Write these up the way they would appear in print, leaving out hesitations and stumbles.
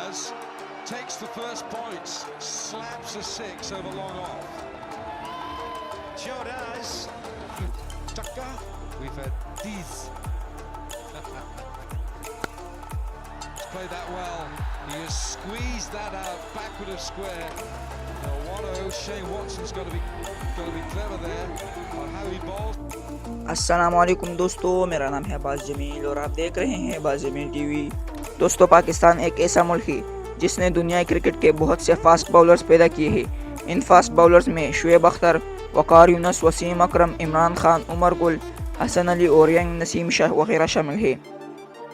Riaz takes the first points, slaps a six over long off. Jordaz. Tucker. We've had these. He's played that well. He has squeezed that out, backward of square. Now Watto, Shane Watson's got to be clever there on how he bowls. अस्सलामुअलैकुम दोस्तों, मेरा नाम है बाज जमील और आप देख रहे हैं बाज जमील टीवी। दोस्तों, पाकिस्तान एक ऐसा मुल्क है जिसने दुनिया क्रिकेट के बहुत से फास्ट बाउलर्स पैदा किए हैं। इन फास्ट बाउलर्स में शुएब अख्तर, वकार यूनुस, वसीम अकरम, इमरान खान, उमर गुल, हसन अली और यंग नसीम शाह वगैरह शामिल है।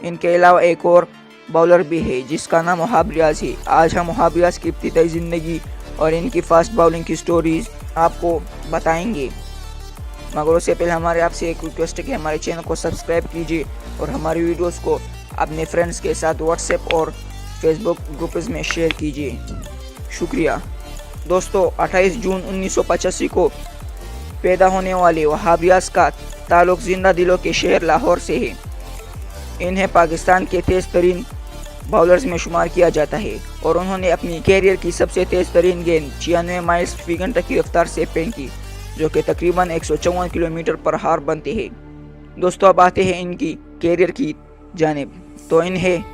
इनके अलावा एक और बाउलर भी है जिसका नाम वहाब रियाज है। आज हम वहाब रियाज की इब्तिदाई ज़िंदगी और इनकी फास्ट बाउलिंग की स्टोरीज आपको बताएंगे, मगर उससे पहले हमारे आपसे एक रिक्वेस्ट है कि हमारे चैनल को सब्सक्राइब कीजिए और हमारी वीडियोस को अपने फ्रेंड्स के साथ व्हाट्सएप और फेसबुक ग्रुप्स में शेयर कीजिए। शुक्रिया। दोस्तों, 28 जून 1985 को पैदा होने वाले वहाब रियाज का ताल्लुक़ जिंदा दिलों के शहर लाहौर से है। इन्हें पाकिस्तान के तेज़ तरीन बाउलर्स में शुमार किया जाता है और उन्होंने अपनी कैरियर की सबसे तेज़ तरीन गेंद 96 माइल्स फी घंटा की रफ्तार से फेंकी, जो कि तकरीबन 154 किलोमीटर पर हार बनते हैं। दोस्तों, अब आते हैं इनकी कैरियर की जानिब। तो इन्हें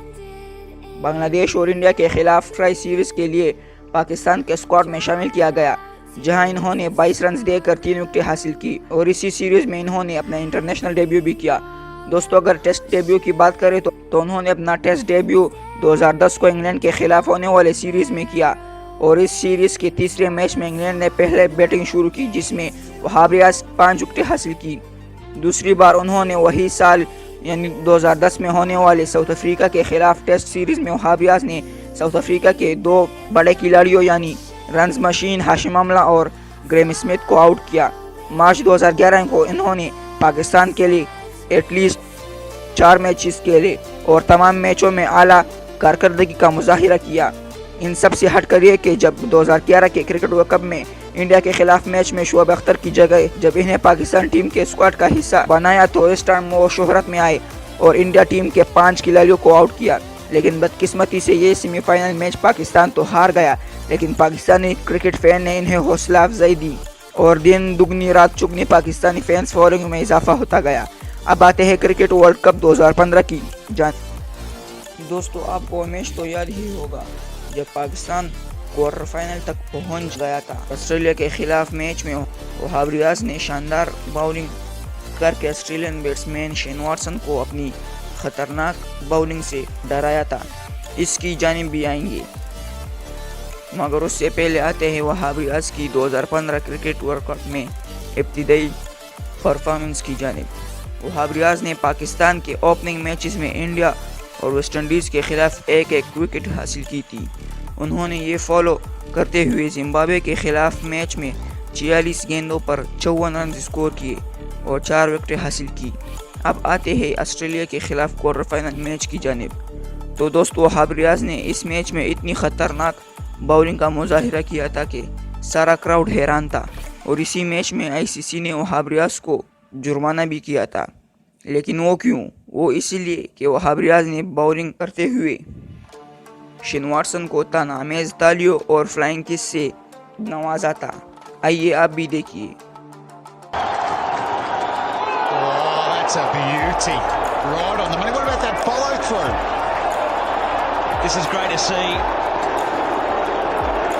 बांग्लादेश और इंडिया के खिलाफ ट्राई सीरीज़ के लिए पाकिस्तान के स्क्वाड में शामिल किया गया, जहां इन्होंने 22 रन देकर 3 विकेटें हासिल की और इसी सीरीज़ में इन्होंने अपना इंटरनेशनल डेब्यू भी किया। दोस्तों, अगर टेस्ट डेब्यू की बात करें तो उन्होंने अपना टेस्ट डेब्यू 2010 को इंग्लैंड के खिलाफ होने वाले सीरीज़ में किया और इस सीरीज़ के तीसरे मैच में इंग्लैंड ने पहले बैटिंग शुरू की, जिसमें वहाब रियाज 5 विकेटें हासिल की। दूसरी बार उन्होंने वही साल यानी 2010 में होने वाले साउथ अफ्रीका के खिलाफ टेस्ट सीरीज़ में वहाब रियाज ने साउथ अफ्रीका के 2 बड़े खिलाड़ियों यानी रन्स मशीन हाशिम अमला और ग्रेम स्मिथ को आउट किया। मार्च 2011 को इन्होंने पाकिस्तान के लिए एटलीस्ट 4 मैचेस खेले और तमाम मैचों में आला कारकर्दगी का मुजाहिरा किया। इन सब से हट कर ये कि जब 2011 के क्रिकेट वर्ल्ड कप में इंडिया के खिलाफ मैच में शुएब अख्तर की जगह जब इन्हें पाकिस्तान टीम के स्क्वाड का हिस्सा बनाया तो इस टाइम वो शोहरत में आए और इंडिया टीम के 5 खिलाड़ियों को आउट किया। लेकिन बदकिस्मती से ये सेमीफाइनल मैच पाकिस्तान तो हार गया, लेकिन पाकिस्तानी क्रिकेट फैन ने इन्हें हौसला अफजाई दी और दिन दुगनी रात चुगनी पाकिस्तानी फैंस फॉलोइंग में इजाफा होता गया। अब आते हैं क्रिकेट वर्ल्ड कप 2015 की जान। दोस्तों, आपको मैच तो याद ही होगा जब पाकिस्तान क्वार्टर फाइनल तक पहुंच गया था। ऑस्ट्रेलिया के खिलाफ मैच में वहाब रियाज ने शानदार बाउलिंग करके ऑस्ट्रेलियन बैट्समैन शेन वाटसन को अपनी खतरनाक बाउलिंग से डराया था। इसकी जानिब भी आएंगे, मगर उससे पहले आते हैं वहाब रियाज की 2015 क्रिकेट वर्ल्ड कप में इब्तिदाई परफॉर्मेंस की जानिब। वहाब रियाज ने पाकिस्तान के ओपनिंग मैचेस में इंडिया और वेस्ट इंडीज़ के खिलाफ एक विकेट हासिल की थी। उन्होंने ये फॉलो करते हुए जिम्बाब्वे के खिलाफ मैच में 46 गेंदों पर 54 रन स्कोर किए और 4 विकेटें हासिल की। अब आते हैं ऑस्ट्रेलिया के खिलाफ क्वार्टर फाइनल मैच की जानिब। तो दोस्तों, वहाब रियाज ने इस मैच में इतनी ख़तरनाक बाउलिंग का मुजाहिरा किया था कि सारा क्राउड हैरान था और इसी मैच में ICC ने वहाब रियाज को जुर्माना भी किया था। लेकिन वो क्यों? वो इसीलिए कि वहाब रियाज ने बाउलिंग करते हुए शेन वाटसन को तानामेज़ तालियों और फ्लाइंग किस से नवाजा था। आइए आप भी देखिए। That's a beauty. Right on the money. What about that follow through? This is great to see.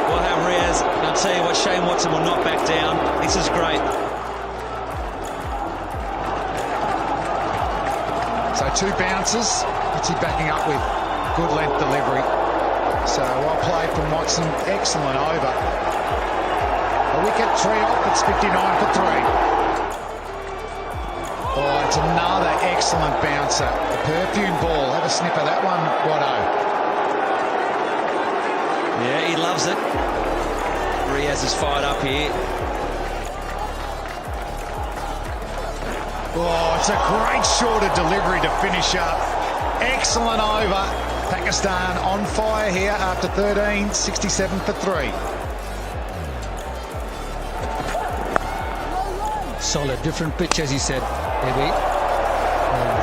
Wahab Riaz, and I'll tell you what, Shane Watson will not back down. This is great. So 2 bounces. What's he backing up with? Good length delivery. So well played from Watson. Excellent over. A wicket, 3 off. It's 59 for 3. Oh, it's another excellent bouncer. The perfume ball. Have a sniff of that one, Watto. Yeah, he loves it. Riaz is fired up here. Oh, it's a great short of delivery to finish up. Excellent over. Pakistan on fire here after 13, 67 for 3. Solid, different pitch as he said, maybe.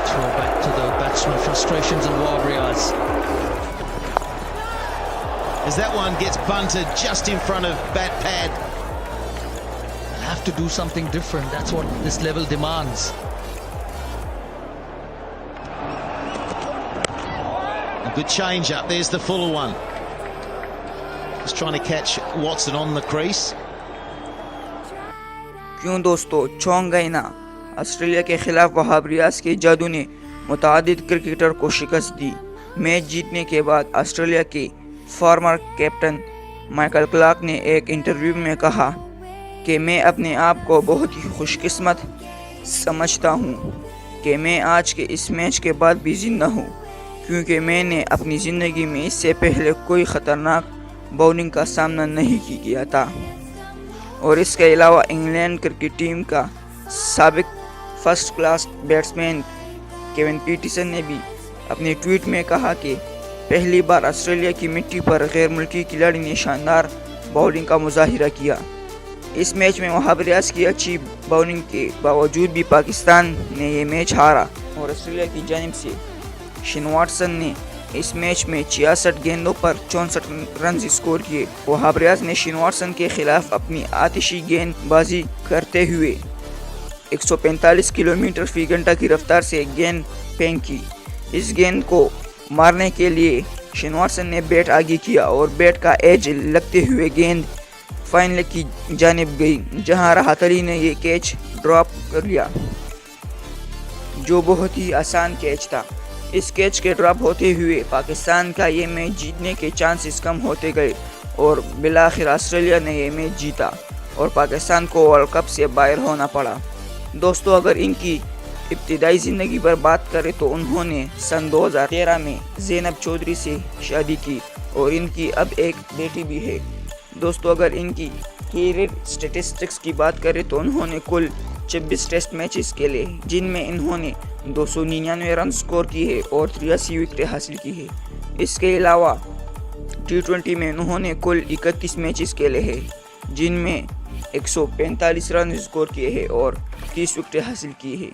Throw back to the batsman, frustrations and Wahab Riaz. as that one gets bunted just in front of bat pad. They'll have to do something different. That's what this level demands. A good change up. There's the fuller one. Just trying to catch Watson on the crease. क्यों दोस्तों, चौंक गए ना? Australia के खिलाफ वहाब रियाज के जादू ने मुतादिद क्रिकेटर को शिकस्त दी। मैच जीतने के बाद ऑस्ट्रेलिया के फॉर्मर कैप्टन माइकल क्लार्क ने एक इंटरव्यू में कहा कि मैं अपने आप को बहुत ही खुशकिस्मत समझता हूँ कि मैं आज के इस मैच के बाद भी जिंदा हूँ, क्योंकि मैंने अपनी ज़िंदगी में इससे पहले कोई ख़तरनाक बॉलिंग का सामना नहीं किया था। और इसके अलावा इंग्लैंड क्रिकेट टीम का साबिक first class batsman Kevin Pietersen ने भी अपने ट्वीट में कहा कि पहली बार ऑस्ट्रेलिया की मिट्टी पर गैर मुल्की खिलाड़ी ने शानदार बॉलिंग का मुजाहिरा किया। इस मैच में वहाब रियाज की अच्छी बॉलिंग के बावजूद भी पाकिस्तान ने ये मैच हारा और ऑस्ट्रेलिया की जानिब से शेन वाटसन ने इस मैच में 66 गेंदों पर 64 रन स्कोर किए। वहाब रियाज ने शेन वाटसन के खिलाफ अपनी आतिशी गेंदबाजी करते हुए 145 किलोमीटर फी घंटा की रफ्तार से गेंद फेंकी। इस गेंद को मारने के लिए शेन वाटसन ने बैट आगे किया और बैट का एज लगते हुए गेंद फाइनल की जानिब गई, जहां राहत अली ने ये कैच ड्रॉप कर लिया, जो बहुत ही आसान कैच था। इस कैच के ड्रॉप होते हुए पाकिस्तान का ये मैच जीतने के चांसेस कम होते गए और बिलाखिर ऑस्ट्रेलिया ने ये मैच जीता और पाकिस्तान को वर्ल्ड कप से बाहर होना पड़ा। दोस्तों, अगर इनकी इब्तिदाई ज़िंदगी पर बात करें तो उन्होंने सन 2013 में ज़ैनब चौधरी से शादी की और इनकी अब एक बेटी भी है। दोस्तों, अगर इनकी कैरियर स्टैटिस्टिक्स की बात करें तो उन्होंने कुल 26 टेस्ट मैचेस खेले, जिनमें इन्होंने 299 रन स्कोर किए हैं और 83 विकेटें हासिल की है। इसके अलावा T20 में उन्होंने कुल 31 मैचेस खेले हैं, जिनमें 145 रन स्कोर किए हैं और 30 विकेटें हासिल की है।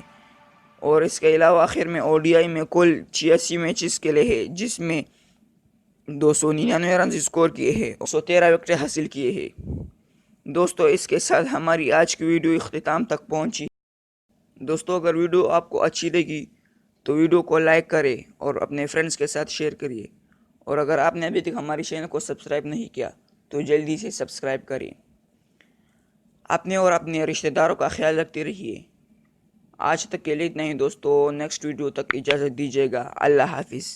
और इसके अलावा आखिर में ODI में कुल 86 मैचेस खेले हैं, जिसमें 299 रन स्कोर किए हैं और 113 विकेटें हासिल किए हैं। दोस्तों, इसके साथ हमारी आज की वीडियो इख्तिताम तक पहुंची। दोस्तों, अगर वीडियो आपको अच्छी लगी तो वीडियो को लाइक करें और अपने फ्रेंड्स के साथ शेयर करिए। और अगर आपने अभी तक हमारी चैनल को सब्सक्राइब नहीं किया तो जल्दी से सब्सक्राइब करें। अपने और अपने रिश्तेदारों का ख्याल रखते रहिए। आज तक के लिए इतना ही दोस्तों, नेक्स्ट वीडियो तक इजाज़त दीजिएगा। अल्लाह हाफिज़।